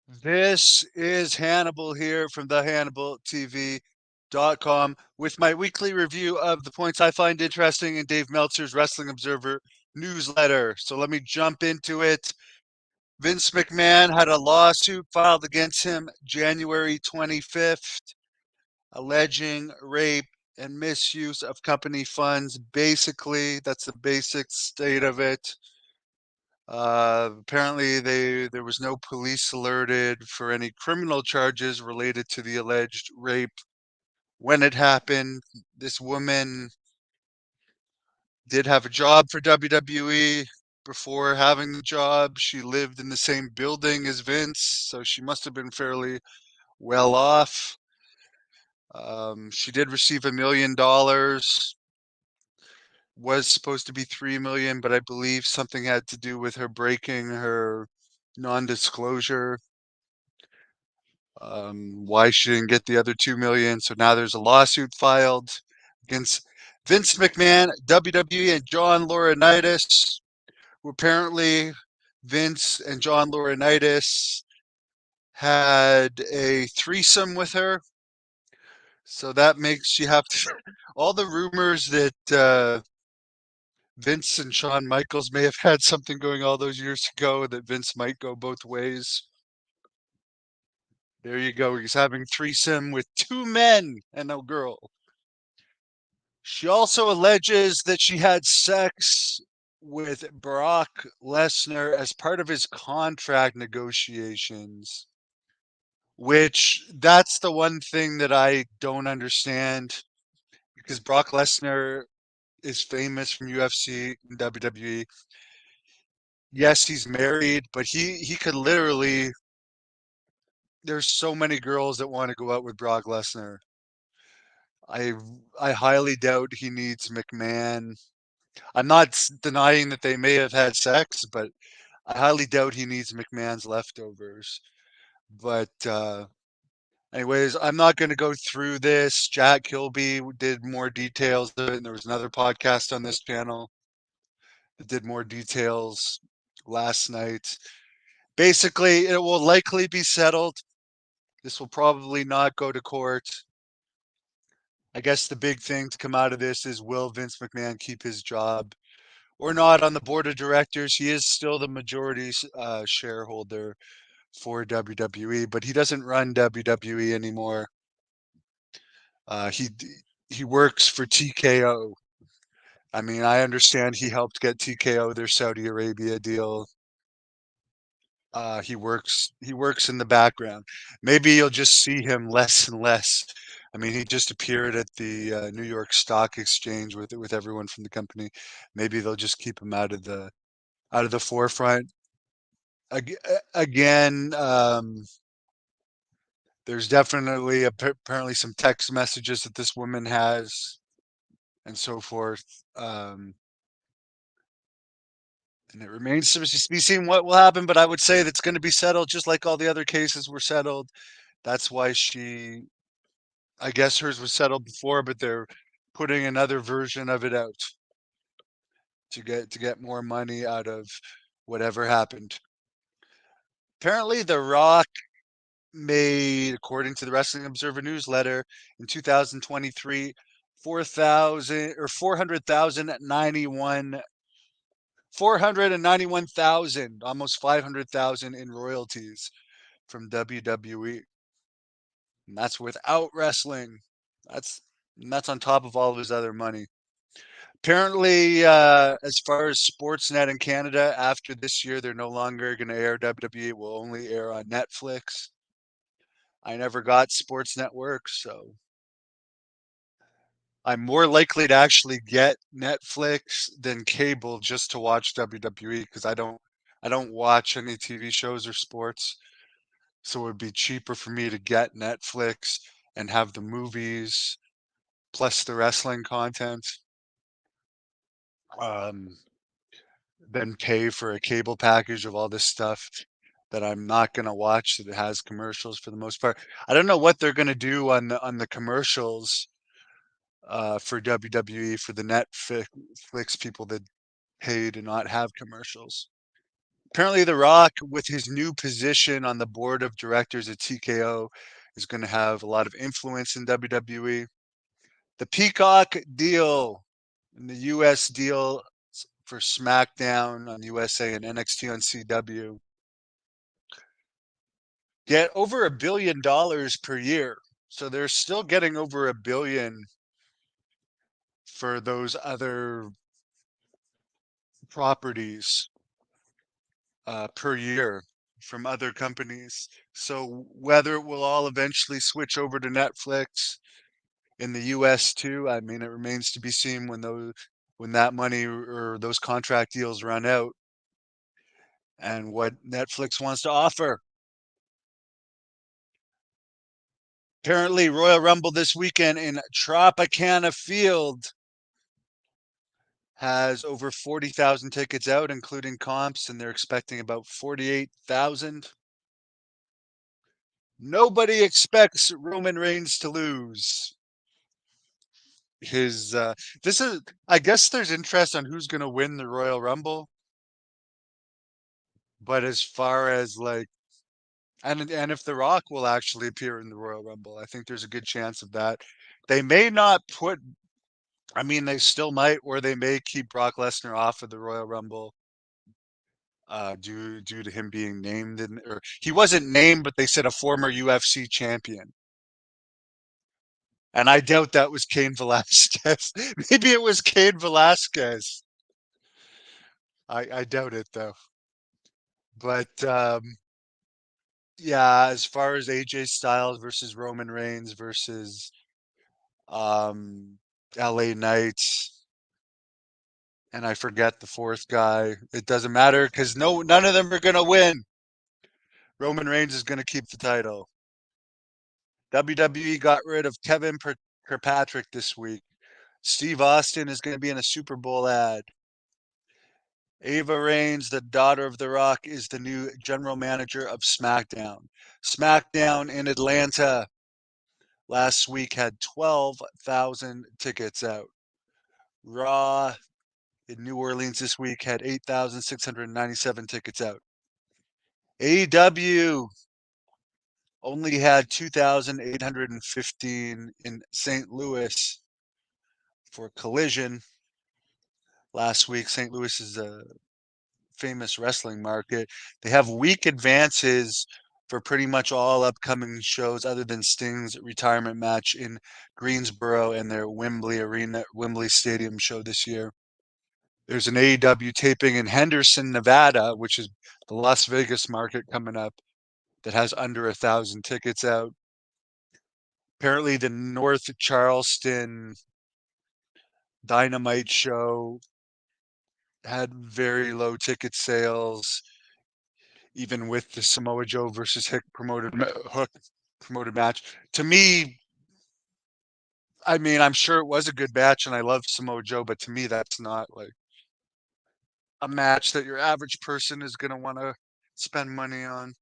This is Hannibal here from thehannibaltv.com with my weekly review of the points I find interesting in Dave Meltzer's Wrestling Observer newsletter. So let me jump into it. Vince McMahon had a lawsuit filed against him January 25th, alleging rape and misuse of company funds. Basically, that's the basic state of it. Apparently, there was no police alerted for any criminal charges related to the alleged rape when it happened. This woman did have a job for WWE. Before having the job, she lived in the same building as Vince, so she must have been fairly well off. She did receive $1 million. Was supposed to be 3 million, but I believe something had to do with her breaking her non-disclosure. Why she didn't get the other 2 million. So now there's a lawsuit filed against Vince McMahon, WWE, and John Laurinaitis, who apparently Vince and John Laurinaitis had a threesome with her. So that makes you have to all the rumors that Vince and Shawn Michaels may have had something going all those years ago, that Vince might go both ways. There you go. He's having threesome with two men and a girl. She also alleges that she had sex with Brock Lesnar as part of his contract negotiations, which that's the one thing that I don't understand because Brock Lesnar is famous from UFC and WWE. Yes, he's married, but he could literally there's so many girls that want to go out with Brock Lesnar. I I highly doubt he needs McMahon. I'm not denying that they may have had sex, but I highly doubt he needs McMahon's leftovers. But anyways, I'm not going to go through this. Jack Kilby did more details of it, and there was another podcast on this channel that did more details last night. Basically, it will likely be settled. This will probably not go to court. I guess the big thing to come out of this is, will Vince McMahon keep his job or not on the board of directors? He is still the majority shareholder for WWE, but he doesn't run WWE anymore. Uh, he he works for TKO. I mean, I understand he helped get TKO their Saudi Arabia deal. He works in the background. Maybe you'll just see him less and less. I mean, he just appeared at the New York Stock Exchange with everyone from the company. Maybe they'll just keep him out of the forefront. Again, there's definitely apparently some text messages that this woman has and so forth. And it remains to be seen what will happen, but I would say that's going to be settled just like all the other cases were settled. That's why I guess hers was settled before, but they're putting another version of it out to get more money out of whatever happened. Apparently, The Rock made, according to the Wrestling Observer newsletter, in 2023, 4,000 or 491,000, almost 500,000 in royalties from WWE. And that's without wrestling. That's that's on top of all of his other money. Apparently, as far as Sportsnet in Canada, after this year, they're no longer going to air WWE. It will only air on Netflix. I never got Sports Network, so I'm more likely to actually get Netflix than cable just to watch WWE because I don't watch any TV shows or sports. So it would be cheaper for me to get Netflix and have the movies plus the wrestling content, um, than pay for a cable package of all this stuff that I'm not gonna watch that has commercials for the most part. I don't know what they're gonna do on the commercials for WWE for the Netflix people that pay to not have commercials. Apparently, The Rock, with his new position on the board of directors at TKO, is going to have a lot of influence in WWE. The Peacock deal and the US deal for SmackDown on USA and NXT on CW get over $1 billion per year. So they're still getting over $1 billion for those other properties per year from other companies. So whether it will all eventually switch over to Netflix in the US too, I mean, it remains to be seen when that money or those contract deals run out and what Netflix wants to offer. Apparently, Royal Rumble this weekend in Tropicana Field has over 40,000 tickets out, including comps, and they're expecting about 48,000. Nobody expects Roman Reigns to lose. His this is I guess there's interest on who's going to win the Royal Rumble, but as far as like and if The Rock will actually appear in the Royal Rumble, I think there's a good chance of that. They may not put I mean they still might or they may keep Brock Lesnar off of the Royal Rumble due to him being named in or he wasn't named but they said a former UFC champion. And I doubt that was Cain Velasquez. Maybe it was Cain Velasquez. I doubt it though. But yeah, as far as AJ Styles versus Roman Reigns versus um, LA Knights, and I forget the fourth guy. It doesn't matter because none of them are gonna win. Roman Reigns is gonna keep the title. WWE got rid of Kirkpatrick this week. Steve Austin is going to be in a Super Bowl ad. Ava Reigns, the daughter of The Rock, is the new general manager of SmackDown. SmackDown in Atlanta last week had 12,000 tickets out. Raw in New Orleans this week had 8,697 tickets out. AEW only had 2,815 in St. Louis for Collision last week. St. Louis is a famous wrestling market. They have weak advances for pretty much all upcoming shows other than Sting's retirement match in Greensboro and their Wembley Stadium show this year. There's an AEW taping in Henderson, Nevada, which is the Las Vegas market coming up, that has under 1,000 tickets out. Apparently, the North Charleston Dynamite show had very low ticket sales, even with the Samoa Joe versus Hook promoted match. To me, I mean, I'm sure it was a good match, and I love Samoa Joe, but to me, that's not like a match that your average person is going to want to spend money on.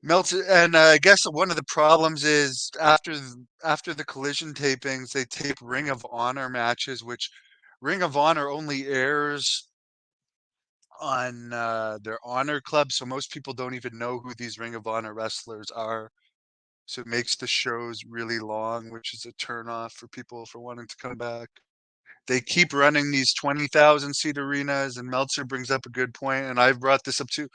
Meltzer, and I guess one of the problems is after the Collision tapings, they tape Ring of Honor matches, which Ring of Honor only airs on their Honor Club, so most people don't even know who these Ring of Honor wrestlers are. So it makes the shows really long, which is a turnoff for people for wanting to come back. They keep running these 20,000 seat arenas, and Meltzer brings up a good point, and I've brought this up too.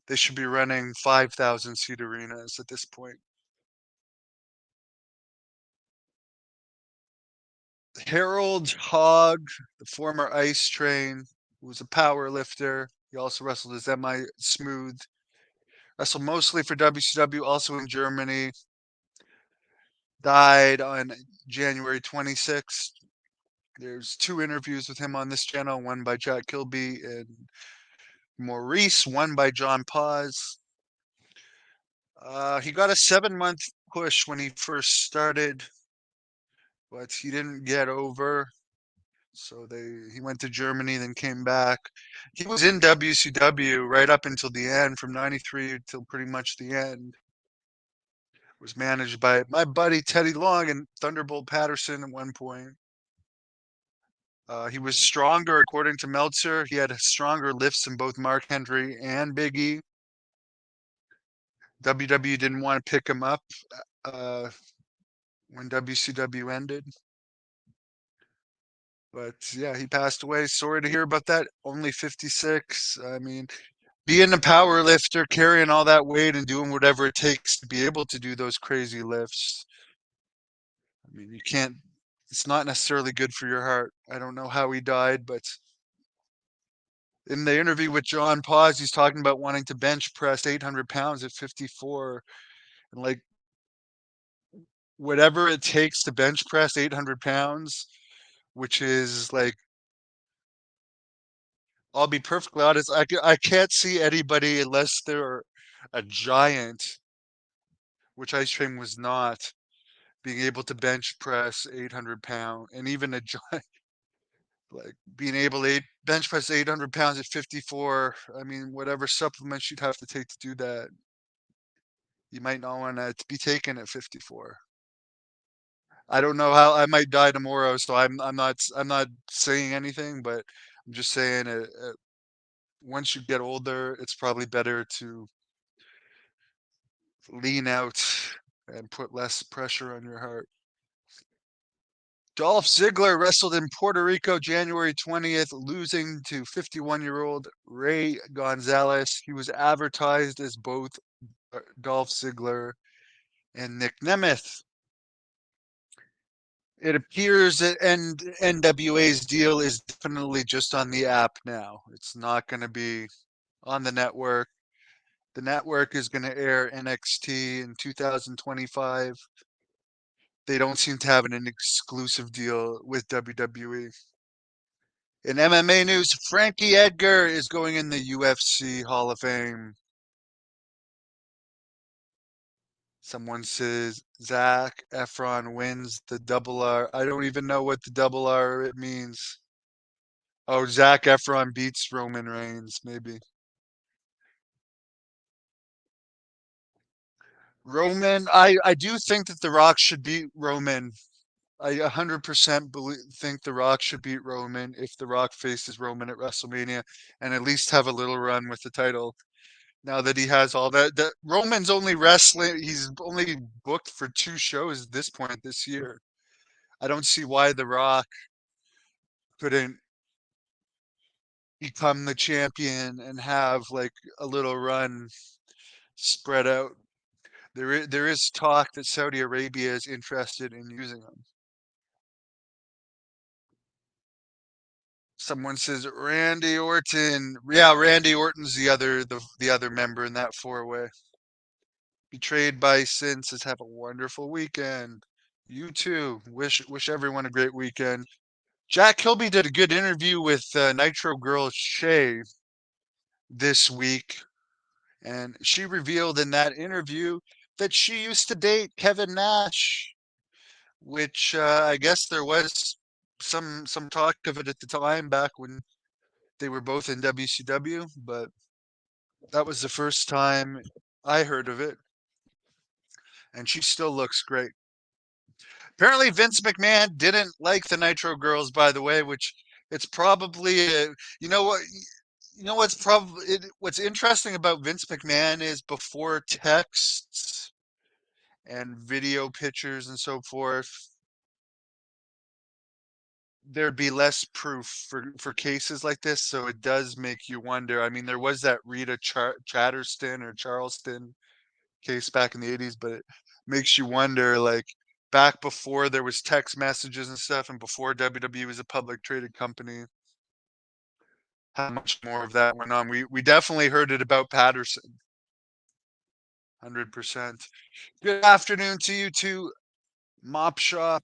They should be running 5,000 seat arenas at this point. Harold Hogg, the former Ice Train, who was a power lifter. He also wrestled as MI Smooth. Wrestled mostly for WCW, also in Germany. Died on January 26th. There's 2 interviews with him on this channel, one by Jack Kilby and Maurice, one by John Paz. He got a 7-month push when he first started, but he didn't get over. So he went to Germany, then came back. He was in WCW right up until the end, from '93 till pretty much the end. Was managed by my buddy Teddy Long and Thunderbolt Patterson at one point. He was stronger, according to Meltzer. He had stronger lifts than both Mark Henry and Big E. WWE didn't want to pick him up uh, when WCW ended. But yeah, he passed away. Sorry to hear about that. Only 56. I mean, being a power lifter, carrying all that weight and doing whatever it takes to be able to do those crazy lifts. I mean, you can't, it's not necessarily good for your heart. I don't know how he died, but in the interview with John Paz, he's talking about wanting to bench press 800 pounds at 54. And like, whatever it takes to bench press 800 pounds, which is like, I'll be perfectly honest, I can't see anybody unless they're a giant, which Ice Train was not, being able to bench press 800 pounds, and even a giant, like being able to bench press 800 pounds at 54. I mean, whatever supplements you'd have to take to do that, you might not want to be taken at 54. I don't know how I might die tomorrow, so I'm not saying anything, but I'm just saying once you get older, it's probably better to lean out and put less pressure on your heart. Dolph Ziggler wrestled in Puerto Rico January 20th, losing to 51-year-old Ray Gonzalez. He was advertised as both Dolph Ziggler and Nick Nemeth. It appears that NWA's deal is definitely just on the app now. It's not going to be on the network. The network is going to air NXT in 2025. They don't seem to have an exclusive deal with WWE. In MMA news, Frankie Edgar is going in the UFC Hall of Fame. Someone says Zac Efron wins the double R. I don't even know what the double R it means. Oh, Zac Efron beats Roman Reigns, maybe. Roman, I do think that The Rock should beat Roman. I 100% think The Rock should beat Roman if The Rock faces Roman at WrestleMania and at least have a little run with the title. Now that he has all that Roman's only wrestling, he's only booked for 2 shows at this point this year. I don't see why The Rock couldn't become the champion and have like a little run spread out. There is talk that Saudi Arabia is interested in using him. Someone says Randy Orton. Yeah, Randy Orton's the other member in that 4-way. Betrayed by Sin says have a wonderful weekend. You too. Wish everyone a great weekend. Jack Kilby did a good interview with Nitro Girl Shay this week, and she revealed in that interview that she used to date Kevin Nash, which I guess there was some talk of it at the time back when they were both in WCW, but that was the first time I heard of it, and she still looks great. Apparently, Vince McMahon didn't like the Nitro Girls, by the way, which it's probably you know what what's interesting about Vince McMahon is before texts and video pictures and so forth, there'd be less proof for cases like this, so it does make you wonder. I mean, there was that Rita Chatterston or Charleston case back in the 80s, but it makes you wonder, like, back before there was text messages and stuff and before WWE was a public traded company, how much more of that went on. We definitely heard it about Patterson. 100%. Good afternoon to you two, Mop Shop,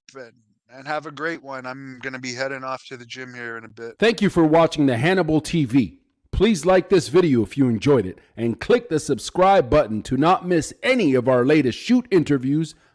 and have a great one. I'm going to be heading off to the gym here in a bit. Thank you for watching the Hannibal TV. Please like this video if you enjoyed it and click the subscribe button to not miss any of our latest shoot interviews,